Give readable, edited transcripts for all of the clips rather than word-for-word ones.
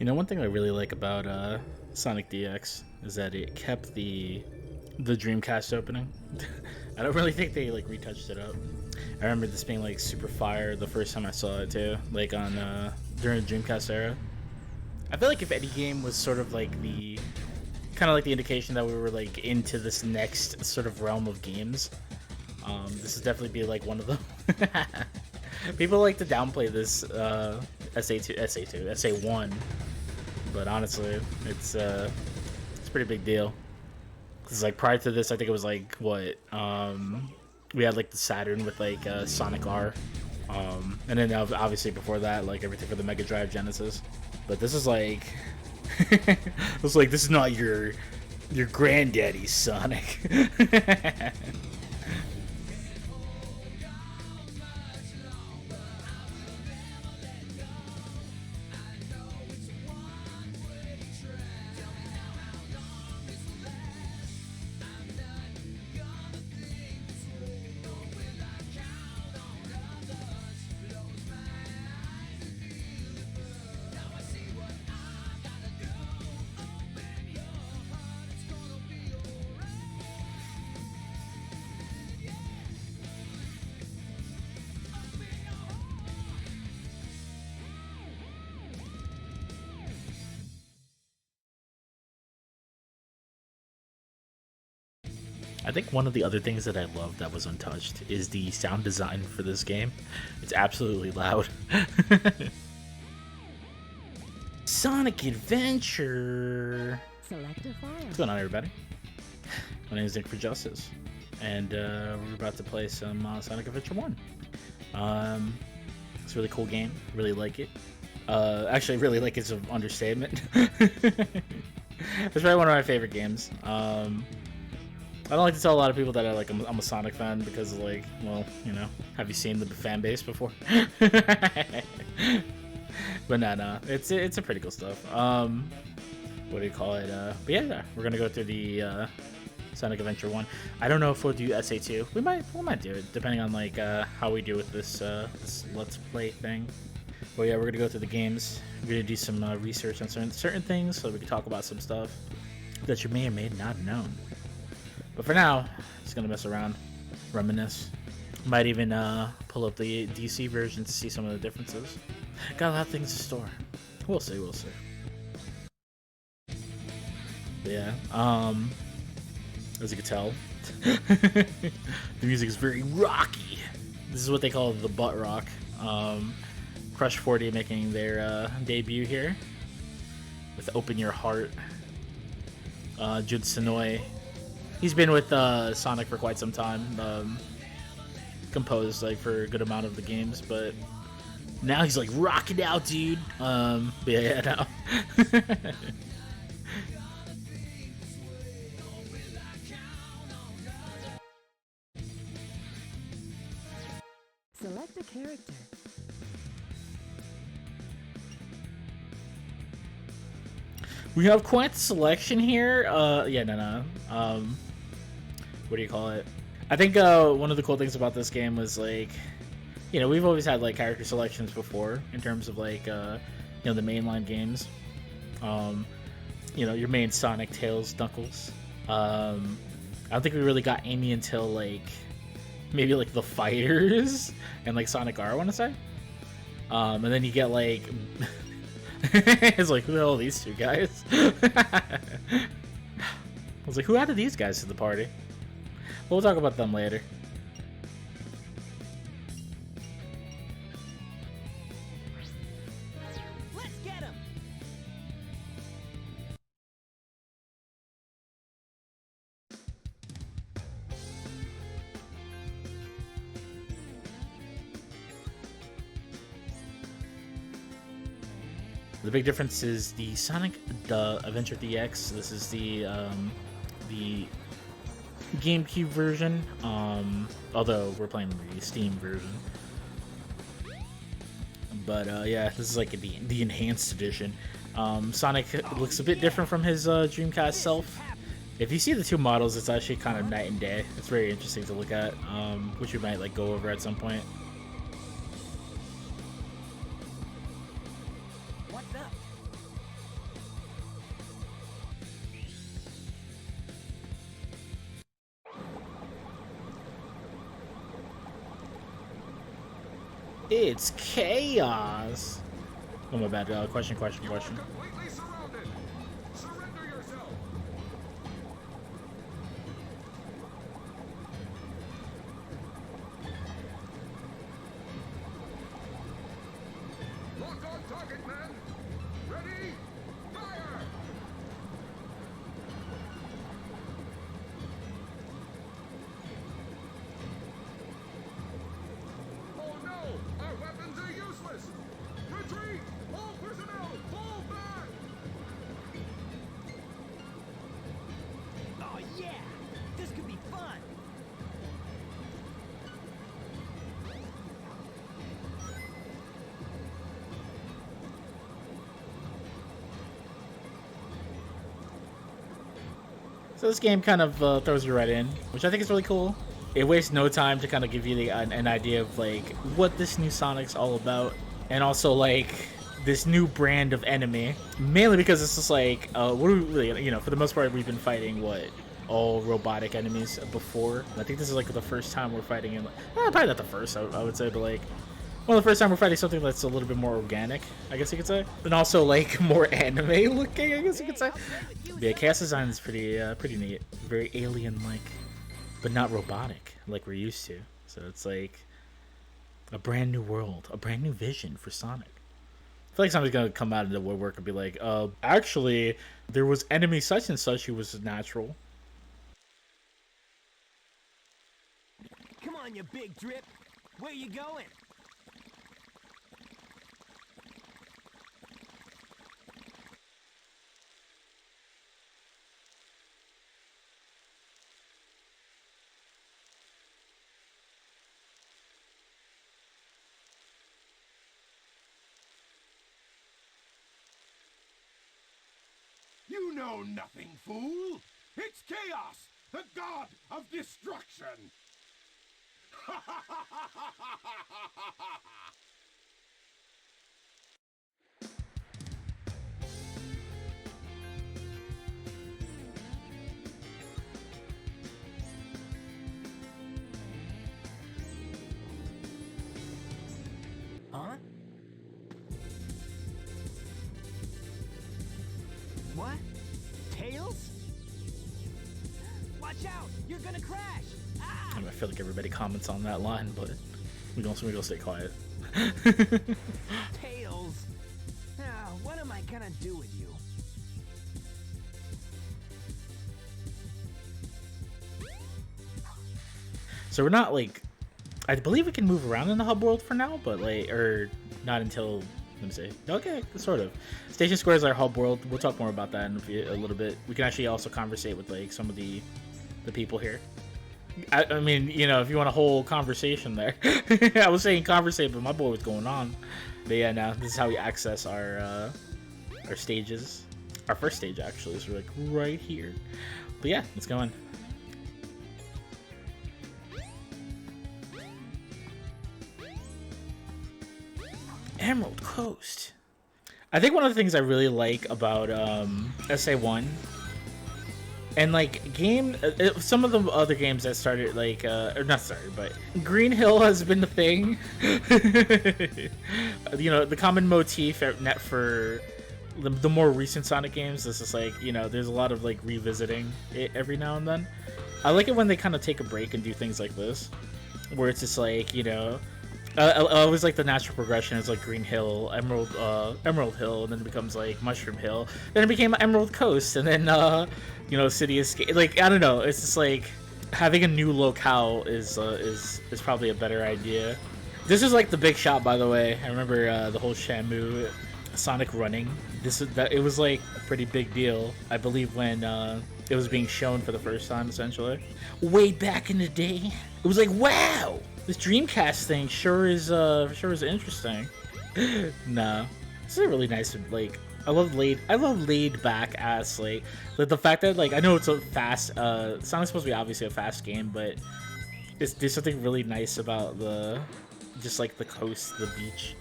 You know, one thing I really like about Sonic DX is that it kept the Dreamcast opening. I don't really think they like retouched it up. I remember this being like super fire the first time I saw it too, like on during the Dreamcast era. I feel like if any game was sort of like the kind of like the indication that we were like into this next sort of realm of games, this would definitely be like one of them. People like to downplay this SA2, SA1, but honestly, it's a pretty big deal. Cause like prior to this, I think it was like what we had like the Saturn with like Sonic R, and then obviously before that, like everything for the Mega Drive, Genesis. But this is like, it's like this is not your granddaddy's Sonic. I think one of the other things that I love that was untouched is the sound design for this game. It's absolutely loud. Sonic Adventure. Select a file. What's going on, everybody? My name is Nick for Justice, and we're about to play some Sonic Adventure 1. It's a really cool game. Really like it. Actually, really like it's an understatement. It's probably one of my favorite games. I don't like to tell a lot of people that I'm a Sonic fan because, like, well, you know, have you seen the fan base before? But no, it's a pretty cool stuff. What do you call it? But yeah, we're gonna go through the Sonic Adventure 1. I don't know if we'll do SA2. We might do it depending on like how we do with this this Let's Play thing. But yeah, we're gonna go through the games. We're gonna do some research on certain things so we can talk about some stuff that you may or may not have known. But for now, just gonna mess around, reminisce. Might even pull up the DC version to see some of the differences. Got a lot of things to store. We'll see. But yeah, as you can tell, the music is very rocky. This is what they call the butt rock. Crush 40 making their debut here with "Open Your Heart." Jude Sonoy. He's been with Sonic for quite some time. Composed like for a good amount of the games, but now he's like rocking out, dude. But yeah, no. Select a character. We have quite the selection here. Yeah, no. What do you call it? I think one of the cool things about this game was like, you know, we've always had like character selections before in terms of like, you know, the mainline games. You know, your main Sonic, Tails, Knuckles. I don't think we really got Amy until like maybe like the Fighters and like Sonic R, I want to say. And then you get like. It's like, who the hell are these two guys? I was like, who added these guys to the party? We'll talk about them later. Let's get him. The big difference is the Sonic Adventure DX. This is the GameCube version, although we're playing the Steam version. But yeah, this is like the enhanced edition. Sonic looks a bit different from his Dreamcast self. If you see the two models, it's actually kind of night and day. It's very interesting to look at, which we might like go over at some point. What's up? It's chaos. Oh my bad. Question. Completely surrounded. Surrender yourself. Lock on target, men. Ready? Fire! Oh no! Our weapons are useless! Retreat! All personnel, fall back! Oh yeah! This could be fun! So this game kind of throws you right in, which I think is really cool. It wastes no time to kind of give you an idea of like what this new Sonic's all about, and also like this new brand of enemy. Mainly because it's just like, what do we really, for the most part, we've been fighting all robotic enemies before. I think this is like the first time we're fighting in, probably not the first, I would say, but like, well, the first time we're fighting something that's a little bit more organic, I guess you could say, and also like more anime looking, I guess you could say. But yeah, chaos design is pretty neat, very alien-like, but not robotic like we're used to. So it's like a brand new world, a brand new vision for Sonic. I feel like somebody's gonna come out of the woodwork and be like, actually, there was enemy such and such who was natural. Come on, you big drip! Where you going? You know nothing, fool! It's Chaos, the god of destruction! Huh? What? Tails? Watch out! You're gonna crash! Ah! I feel like everybody comments on that line, but we gonna stay quiet. Tails! Now, what am I gonna do with you? So we're not like, I believe we can move around in the hub world for now, but like, or not until, let me see. Okay, sort of. Station Square is our hub world. We'll talk more about that in a little bit. We can actually also conversate with like some of the people here. I mean, if you want a whole conversation there. I was saying conversate, but my boy was going on. But yeah, now this is how we access our stages. Our first stage actually is like right here. But yeah, let's go in. Emerald Coast. I think one of the things I really like about SA1 and like some of the other games that started like or not started, but Green Hill has been the thing. The common motif for the more recent Sonic games. This is like there's a lot of like revisiting it every now and then. I like it when they kind of take a break and do things like this, where it's just like I always like the natural progression. It's like Green Hill, Emerald Hill, and then it becomes like Mushroom Hill. Then it became Emerald Coast, and then City Escape. Like I don't know. It's just like having a new locale is probably a better idea. This is like the big shot, by the way. I remember the whole Shamu Sonic running. It was like a pretty big deal. I believe when it was being shown for the first time, essentially, way back in the day. It was like, wow. This Dreamcast thing sure is interesting. Nah, this is a really nice like. I love laid back ass like the fact that like I know it's a fast. Sonic's supposed to be obviously a fast game, but there's something really nice about the coast, the beach,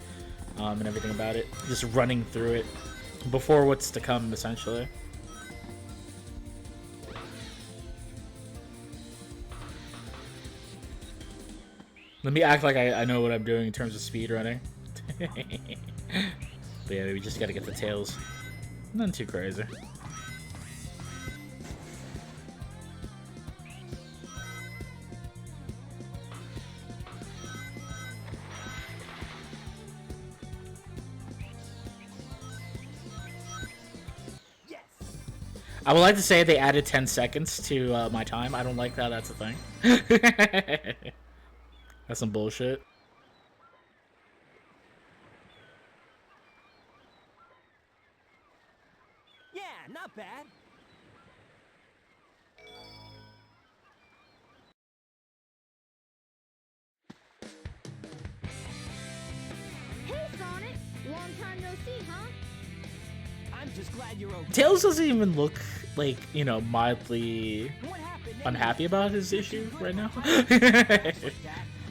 and everything about it. Just running through it before what's to come, essentially. Let me act like I know what I'm doing in terms of speed running. But yeah, we just gotta get the tails. Nothing too crazy. I would like to say they added 10 seconds to my time. I don't like that. That's a thing. That's some bullshit. Yeah, not bad. Hey, Sonic! Long time no see, huh? I'm just glad you're okay. Tails doesn't even look like, you know, mildly What happened? unhappy about his issue right now.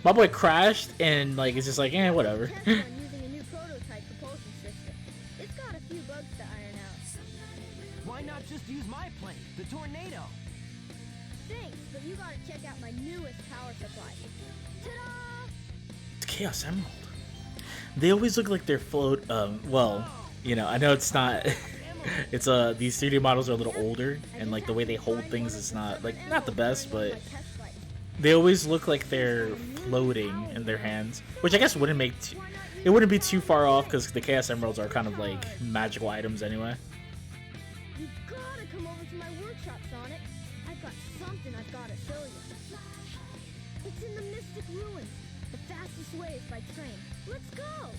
My boy crashed and like it's just like, eh, whatever. Tests on using a new prototype propulsion system. It's got a few bugs to iron out. Why not just use my plane, the Tornado? Thanks, but you gotta check out my newest power supply. Ta-da! It's Chaos Emerald. They always look like they're float. Well, you know, I know it's not. It's these 3D models are a little older, and like the way they hold things is not not the best, but they always look like they're floating in their hands, which I guess wouldn't make it wouldn't be too far off because the Chaos Emeralds are kind of like magical items anyway. You gotta come over to my workshop, Sonic. I've got something I've gotta show you. It's in the Mystic Ruins. The fastest way is by train. Let's go!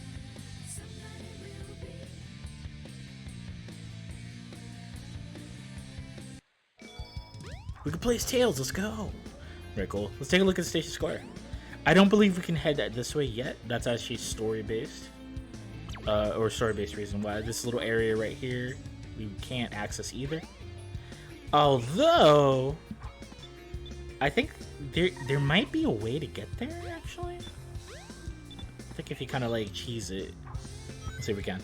We can play as Tails. Let's go. Very cool. Let's take a look at Station Square. I don't believe we can head this way yet. That's actually story-based. Or story-based reason why. This little area right here, we can't access either. Although, I think there might be a way to get there, actually. I think if you kind of like cheese it. Let's see if we can.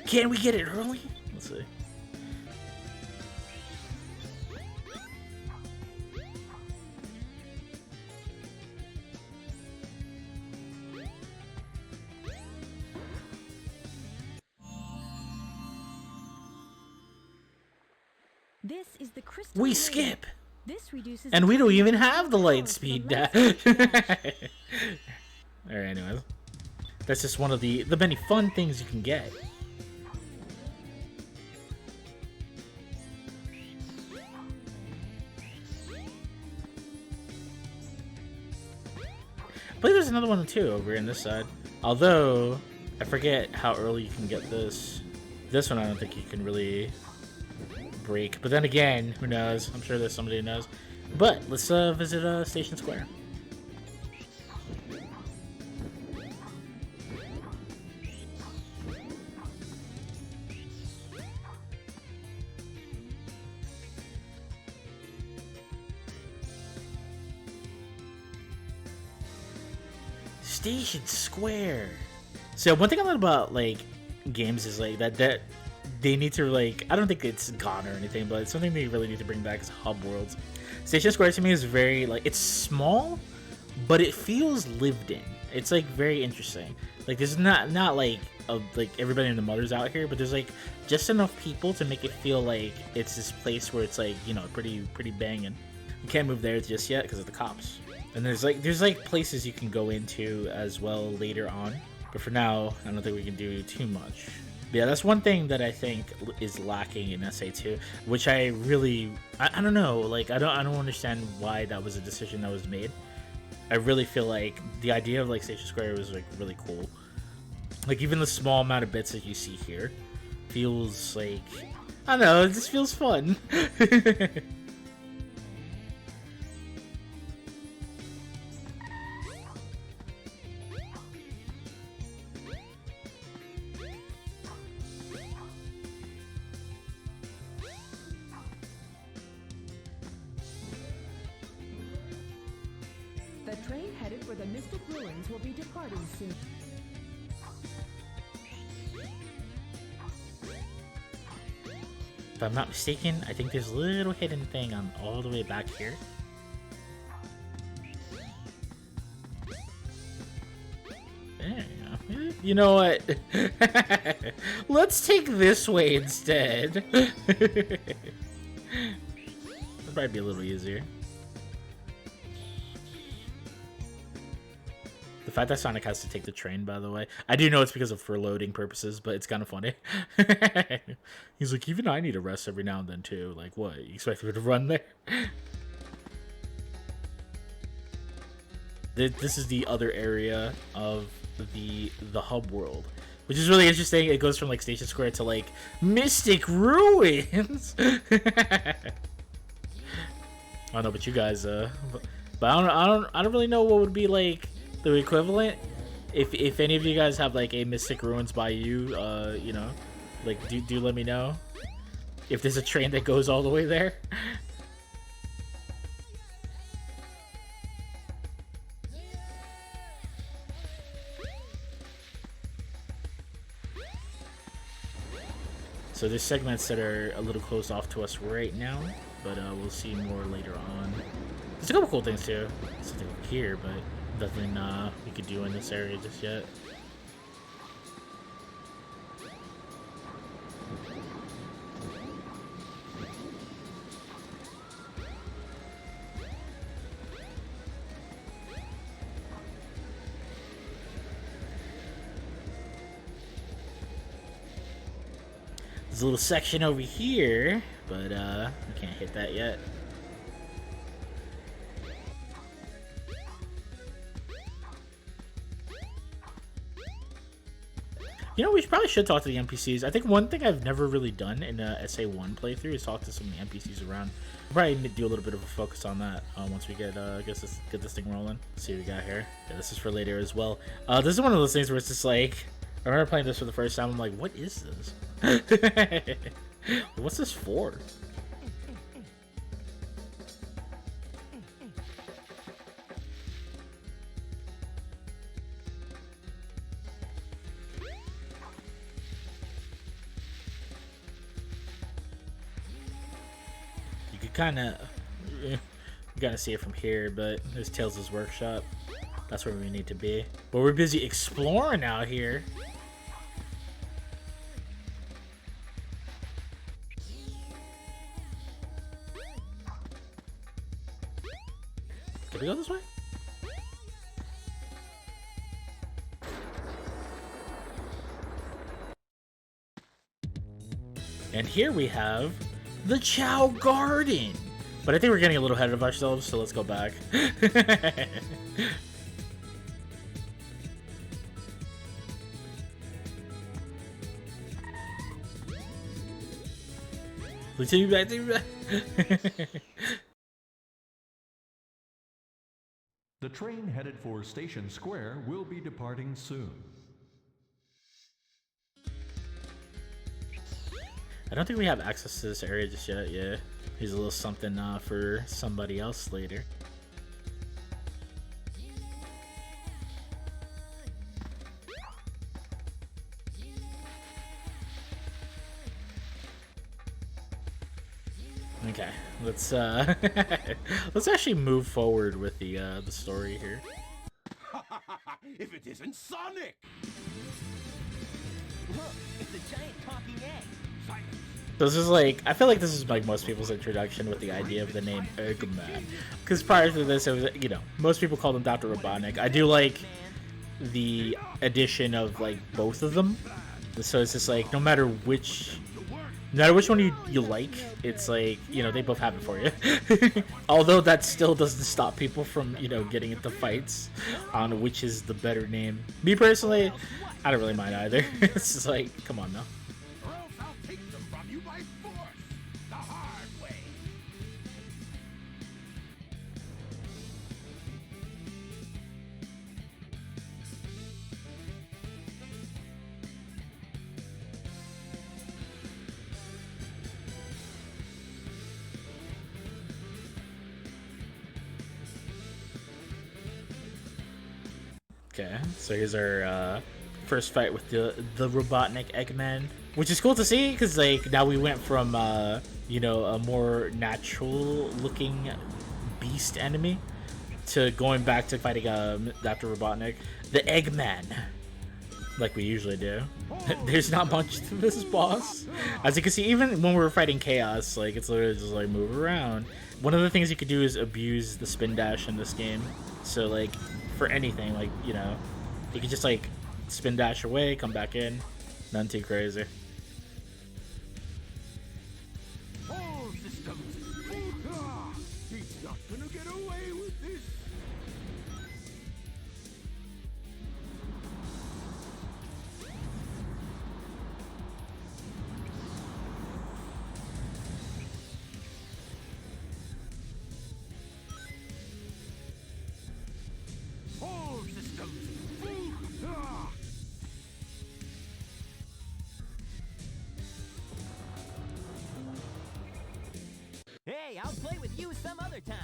Can we get it early? Let's see. This is the crystal We lake. skip! This reduces And we don't even have the light powers speed from dash. light speed Alright, anyways. That's just one of the many fun things you can get. I believe there's another one too over in this side. Although, I forget how early you can get this. This one I don't think you can really break. But then again, who knows? I'm sure there's somebody who knows. But let's visit Station Square. Station Square. So one thing I love about like games is like that they need to like, I don't think it's gone or anything, but it's something they really need to bring back is hub worlds. Station Square to me is very like, it's small, but it feels lived in. It's like very interesting. Like there's not like like everybody and the mothers out here, but there's like just enough people to make it feel like it's this place where it's like, you know, pretty banging. You can't move there just yet because of the cops. And there's like places you can go into as well later on, but for now I don't think we can do too much. But yeah, that's one thing that I think is lacking in SA2, which I really I don't know, like I don't understand why that was a decision that was made. I really feel like the idea of like Station Square was like really cool. Like even the small amount of bits that you see here feels like, I don't know, it just feels fun. The train headed for the Mystic Ruins will be departing soon. If I'm not mistaken, I think there's a little hidden thing on all the way back here. You know what? Let's take this way instead. That'd probably be a little easier. The fact that Sonic has to take the train, by the way. I do know it's because of for loading purposes, but it's kind of funny. He's like, even I need a rest every now and then, too. Like, what? You expect me to run there? This is the other area of the hub world, which is really interesting. It goes from like Station Square to like Mystic Ruins. I don't know about you guys, but I don't really know what would be like the equivalent. If any of you guys have like a Mystic Ruins by you, you know, like do let me know if there's a train that goes all the way there. So there's segments that are a little close off to us right now, but we'll see more later on. There's a couple cool things too. Something over here, but nothing we could do in this area just yet. There's a little section over here, but we can't hit that yet. You know, we probably should talk to the NPCs. I think one thing I've never really done in a SA1 playthrough is talk to some of the NPCs around. We'll probably need to do a little bit of a focus on that once we get get this thing rolling. Let's see what we got here. Yeah, this is for later as well. This is one of those things where it's just like, I remember playing this for the first time. I'm like, what is this? What's this for? You could kind of, you gotta see it from here, but there's Tails' workshop. That's where we need to be. But we're busy exploring out here. Can we go this way? And here we have the Chow Garden. But I think we're getting a little ahead of ourselves, so let's go back. Take me back, take me back. The train headed for Station Square will be departing soon. I don't think we have access to this area just yet, yeah. Here's a little something for somebody else later. Okay, let's let's actually move forward with the story here. If it isn't Sonic! Look, it's a giant talking egg. Silence. This is like, I feel like this is like most people's introduction with the idea of the name Eggman. Because prior to this, it was, you know, most people called him Dr. Robotnik. I do like the addition of like both of them. So it's just like, no matter which one you like, it's like, you know, they both have it for you. Although that still doesn't stop people from, you know, getting into fights on which is the better name. Me personally, I don't really mind either. It's just like, come on now. Or else I'll take them from you by force, the hard way. Okay, so here's our first fight with the Robotnik Eggman, which is cool to see because like now we went from you know, a more natural looking beast enemy to going back to fighting Dr. Robotnik, the Eggman. like we usually do. There's not much to this boss. As you can see, even when we're fighting chaos, like it's literally just like move around. One of the things you could do is abuse the spin dash in this game. So like for anything, like, you know, you could just like spin dash away, come back in. None too crazy. All systems. He's not gonna get away with this. All systems. Hey, I'll play with you some other time.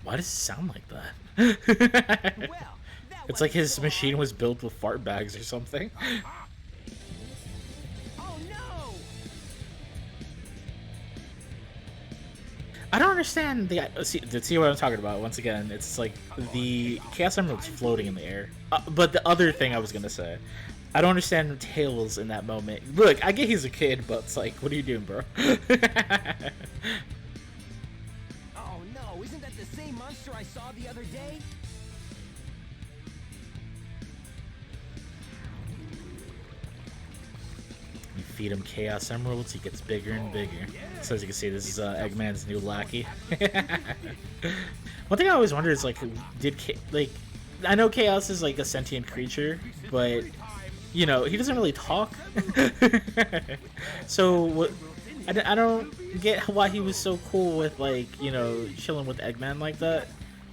Why does it sound like that? Well, that It's like wasn't his so machine hard. was built with fart bags or something. Oh no! I don't understand the see what I'm talking about. Once again, it's like the Chaos Emerald's floating in the air. But the other thing I was gonna say, I don't understand Tails in that moment. Look, I get he's a kid, but it's like, what are you doing, bro? Oh no, isn't that the same monster I saw the other day? You feed him Chaos Emeralds, he gets bigger and bigger. So as you can see, this is Eggman's new lackey. One thing I always wonder is like, I know Chaos is like a sentient creature, but you know, he doesn't really talk. So what? I don't get why he was so cool with, like, you know, chilling with Eggman like that.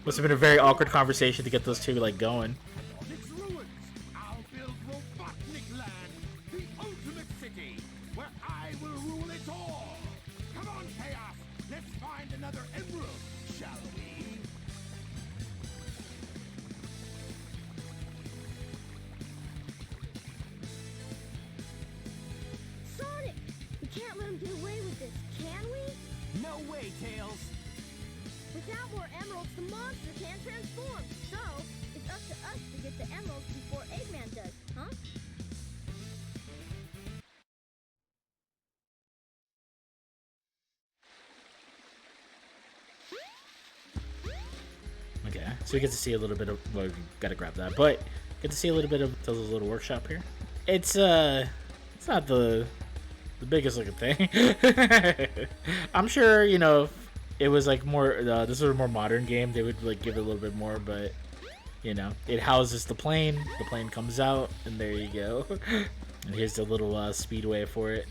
Must have been a very awkward conversation to get those two like going. On its ruins, I'll build Robotnik Land, the ultimate city, where I will rule it all. Come on, Chaos, let's find another emerald, shall we? Sonic! We can't let him get away with this, can we? No way, Tails. Without more emeralds, the monster can't transform. So, it's up to us to get the emeralds before Eggman does, huh? Okay, so we get to see a little bit of, well, we gotta grab that, but get to see a little bit of Tails' little workshop here. It's not the biggest looking thing. I'm sure, you know, if it was like more, this was a more modern game, they would like give it a little bit more, but you know, it houses the plane comes out, and there you go. And here's the little speedway for it.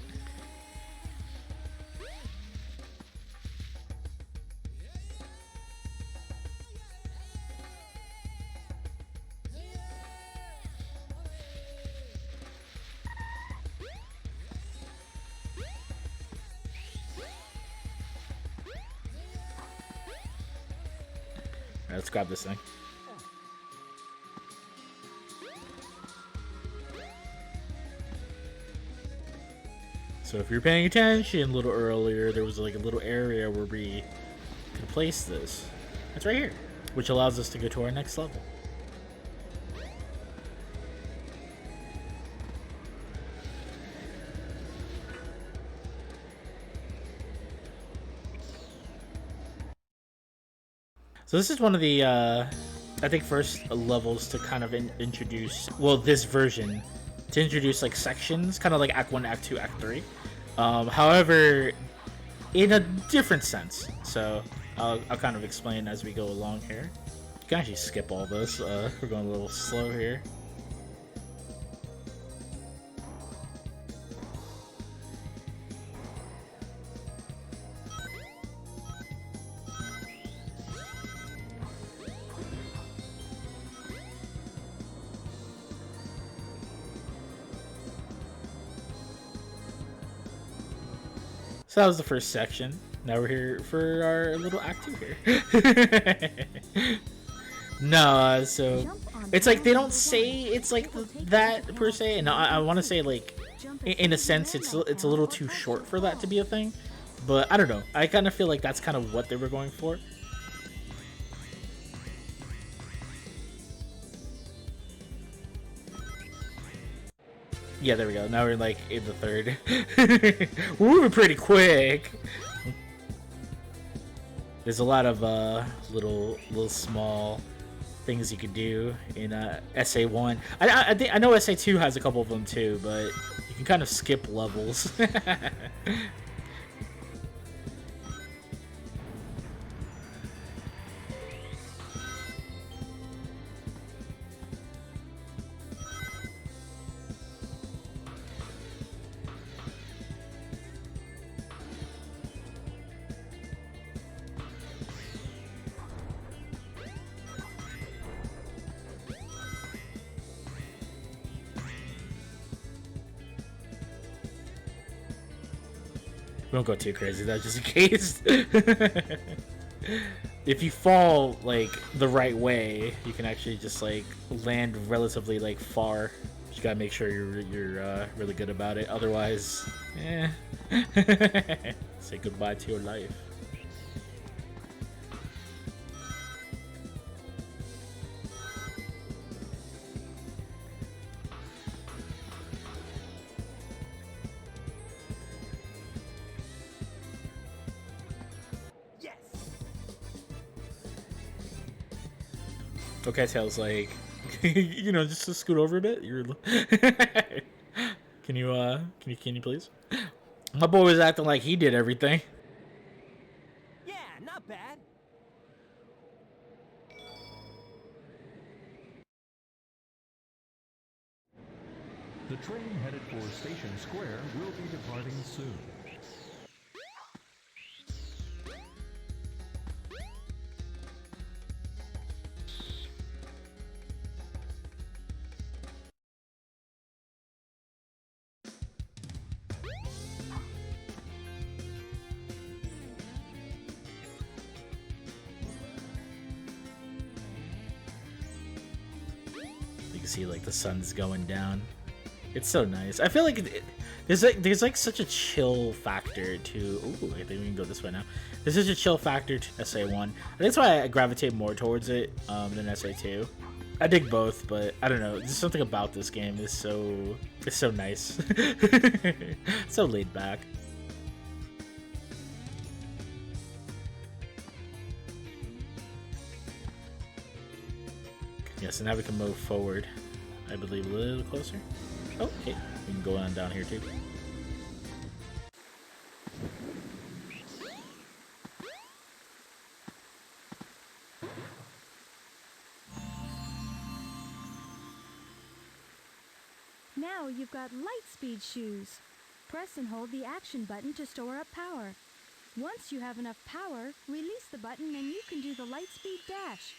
Alright, let's grab this thing. So if you're paying attention a little earlier, there was like a little area where we could place this. It's right here, which allows us to go to our next level. So this is one of the, I think, first levels to kind of introduce, well, this version, to introduce like sections, kind of like Act 1, Act 2, Act 3. However, in a different sense. So I'll kind of explain as we go along here. You can actually skip all this. We're going a little slow here. So that was the first section. Now we're here for our little act 2 here. No, so Jump on It's like they don't say it's like that per se, and I want to say like in a sense it's a little too short for that to be a thing, but I don't know. I kind of feel like that's kind of what they were going for. Yeah, there we go. Now we're like in the third. We're moving pretty quick. There's a lot of little small things you can do in SA1. I know SA2 has a couple of them too, but you can kind of skip levels. We won't go too crazy though, just in case. If you fall like the right way, you can actually just like land relatively like far. You gotta make sure you're really good about it. Otherwise, say goodbye to your life. Okay, Tails, like, you know, just to scoot over a bit. You're. Can you please? My boy was acting like he did everything. Yeah, not bad. The train headed for Station Square will be departing soon. You can see like the sun's going down. It's so nice. I feel like there's like such a chill factor to. Ooh, I think we can go this way now. There's such a chill factor to SA1. I think that's why I gravitate more towards it than SA2. I dig both, but I don't know. There's something about this game is so nice. So laid back. Yeah, so now we can move forward, I believe, a little closer. Oh, okay. We can go on down here too. Now you've got light speed shoes. Press and hold the action button to store up power. Once you have enough power, release the button and you can do the light speed dash.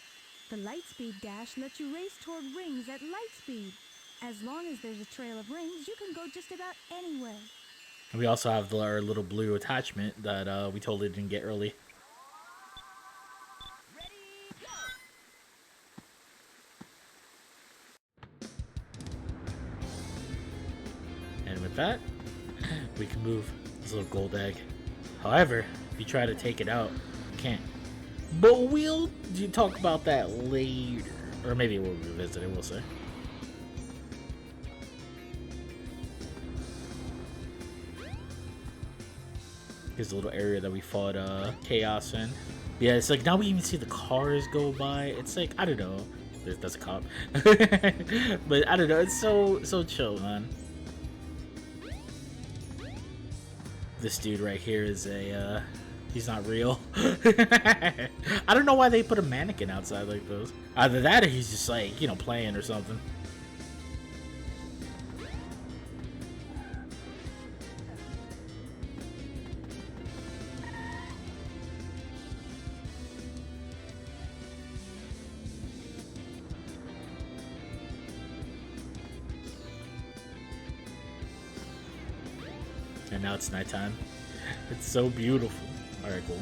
The light speed dash lets you race toward rings at light speed. As long as there's a trail of rings, you can go just about anywhere. And we also have our little blue attachment that we totally didn't get early. And with that, we can move this little gold egg. However, if you try to take it out, you can't. But we'll talk about that later. Or maybe we'll revisit it, we'll see. Here's a little area that we fought Chaos in. Yeah, it's like now we even see the cars go by. It's like, I don't know. That's a cop. But I don't know, it's so chill, man. This dude right here is a he's not real. I don't know why they put a mannequin outside like those. Either that or he's just like, you know, playing or something. And now it's nighttime. It's so beautiful. Alright, cool.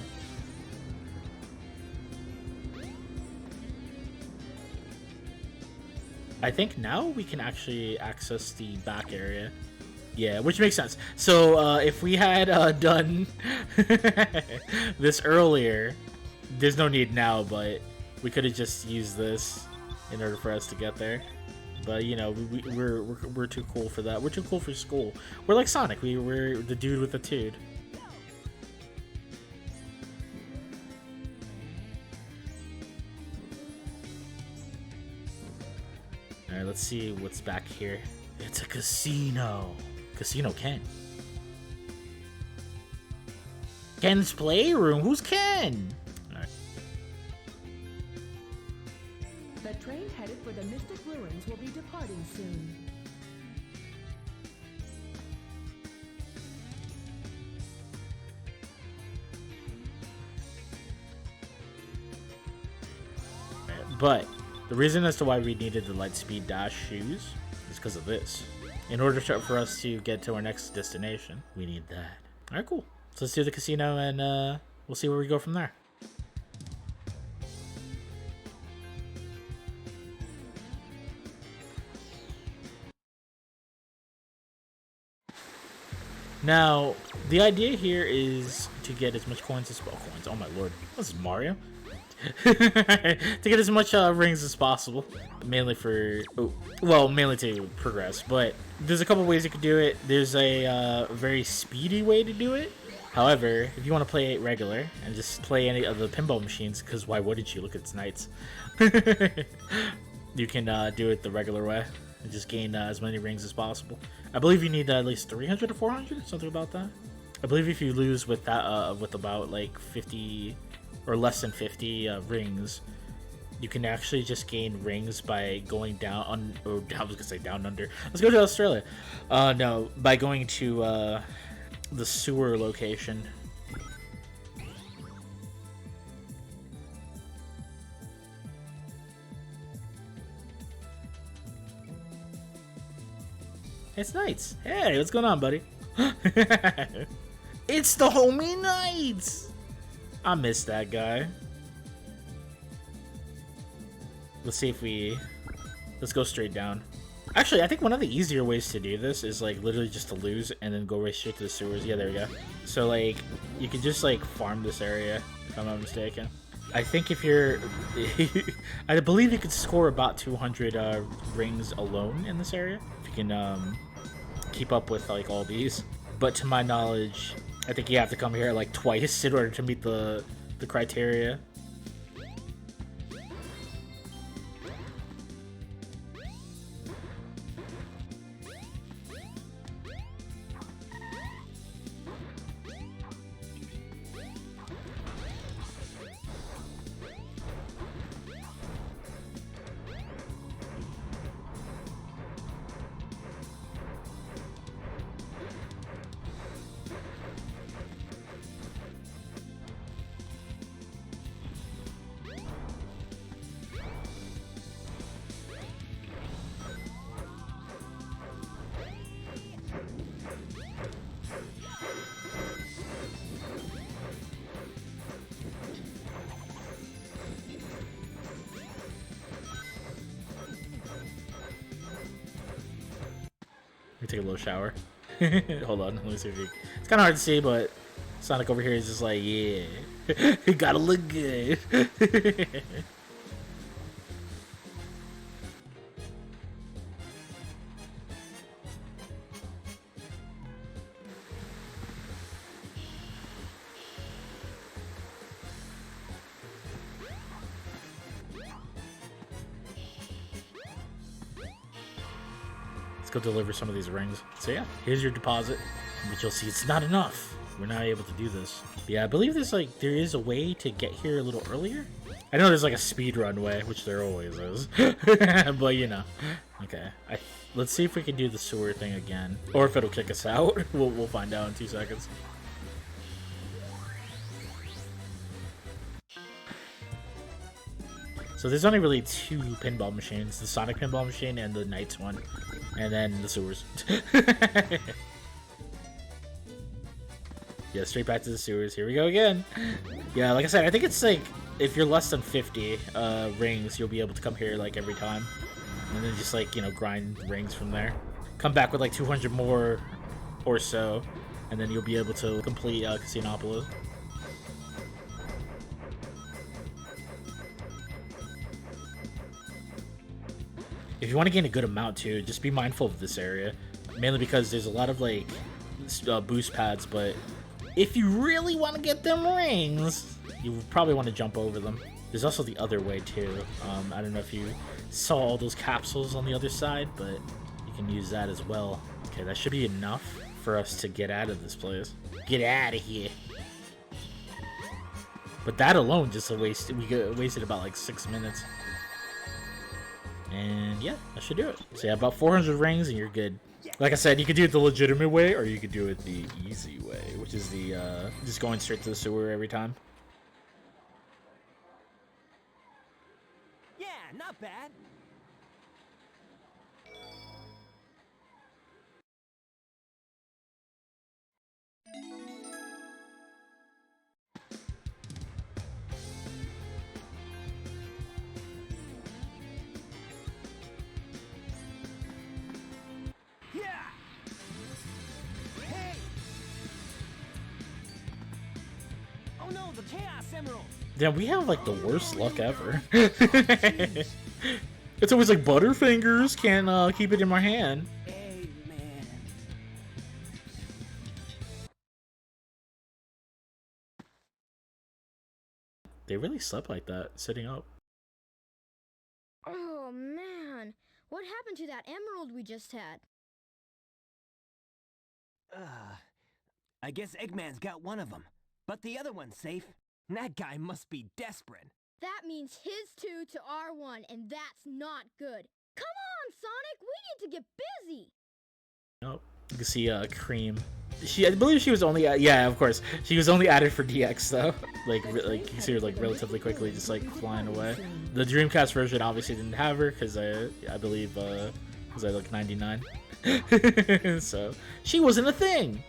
I think now we can actually access the back area. Yeah, which makes sense. So if we had done this earlier, there's no need now, but we could have just used this in order for us to get there. But you know, we're too cool for that. We're too cool for school. We're like Sonic. We're the dude with the tude. All right, let's see what's back here. It's a casino. Casino Ken. Ken's Playroom. Who's Ken? All right. The train headed for the Mystic Ruins will be departing soon. But the reason as to why we needed the Lightspeed Dash shoes is because of this. In order for us to get to our next destination, we need that. All right, cool. So let's do the casino, and we'll see where we go from there. Now, the idea here is to get as much coins as coins. Oh my lord, this is Mario. To get as much rings as possible, mainly for mainly to progress, but there's a couple ways you could do it. There's a very speedy way to do it. However, if you want to play it regular and just play any of the pinball machines, because why wouldn't you? Look at its knights. You can do it the regular way and just gain as many rings as possible. I believe you need at least 300 or 400, something about that. I believe if you lose with that with about like 50 or less than 50 rings, you can actually just gain rings by going down on, or I was gonna say down under. Let's go to Australia. No, by going to the sewer location. It's Knights. Hey, what's going on, buddy? It's the homie Knights. I miss that guy. Let's see if let's go straight down. Actually, I think one of the easier ways to do this is like literally just to lose and then go right straight to the sewers. Yeah, there we go. So like you can just like farm this area, if I'm not mistaken. I think if you're I believe you could score about 200 rings alone in this area if you can keep up with like all these. But to my knowledge, I think you have to come here like twice in order to meet the criteria. Let me take a little shower. Hold on, let me see if you... It's kind of hard to see, but Sonic over here is just like, yeah, you gotta look good. Go deliver some of these rings. So yeah, here's your deposit, but you'll see it's not enough. We're not able to do this. But yeah, I believe there is a way to get here a little earlier. I know there's like a speed run way, which there always is, but you know. Okay, let's see if we can do the sewer thing again, or if it'll kick us out. We'll find out in 2 seconds. So there's only really 2 pinball machines, the Sonic pinball machine and the Knights one, and then the sewers. Yeah, straight back to the sewers. Here we go again. Yeah, like I said, I think it's like, if you're less than 50 rings, you'll be able to come here like every time. and then just like, you know, grind rings from there. Come back with like 200 more or so, and then you'll be able to complete Casinopolis. If you want to gain a good amount too, just be mindful of this area, mainly because there's a lot of like boost pads, but if you really want to get them rings, you probably want to jump over them. There's also the other way too. I don't know if you saw all those capsules on the other side, but you can use that as well. Okay, that should be enough for us to get out of this place. Get out of here. But that alone just wasted. We wasted about like 6 minutes. And yeah, that should do it. So yeah, about 400 rings and you're good. Like I said, you could do it the legitimate way, or you could do it the easy way, which is the just going straight to the sewer every time. Yeah, not bad. Yeah. Hey. Oh no, the Chaos Emerald. Yeah, we have like the worst luck ever. It's always like Butterfingers, can't keep it in my hand. Eggman. They really slept like that, sitting up. Oh man, what happened to that emerald we just had? I guess Eggman's got one of them, but the other one's safe. That guy must be desperate. That means his 2 to our 1, and that's not good. Come on, Sonic, we need to get busy. Oh, you can see Cream. I believe she was only yeah, of course, she was only added for DX though. like you can see her like relatively quickly, just like flying away. The Dreamcast version obviously didn't have her because I believe was I like 99, so she wasn't a thing.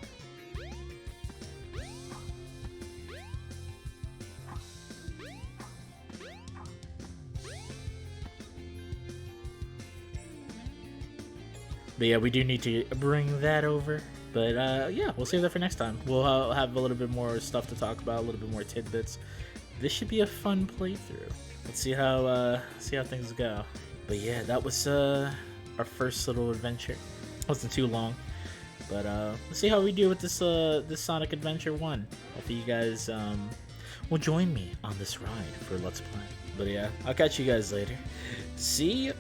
But yeah, we do need to bring that over. But yeah, we'll save that for next time. We'll have a little bit more stuff to talk about, a little bit more tidbits. This should be a fun playthrough. Let's see how things go. But yeah, that was our first little adventure. It wasn't too long, but let's see how we do with this this Sonic Adventure 1. Hopefully you guys will join me on this ride for Let's Play. But yeah, I'll catch you guys later. See ya.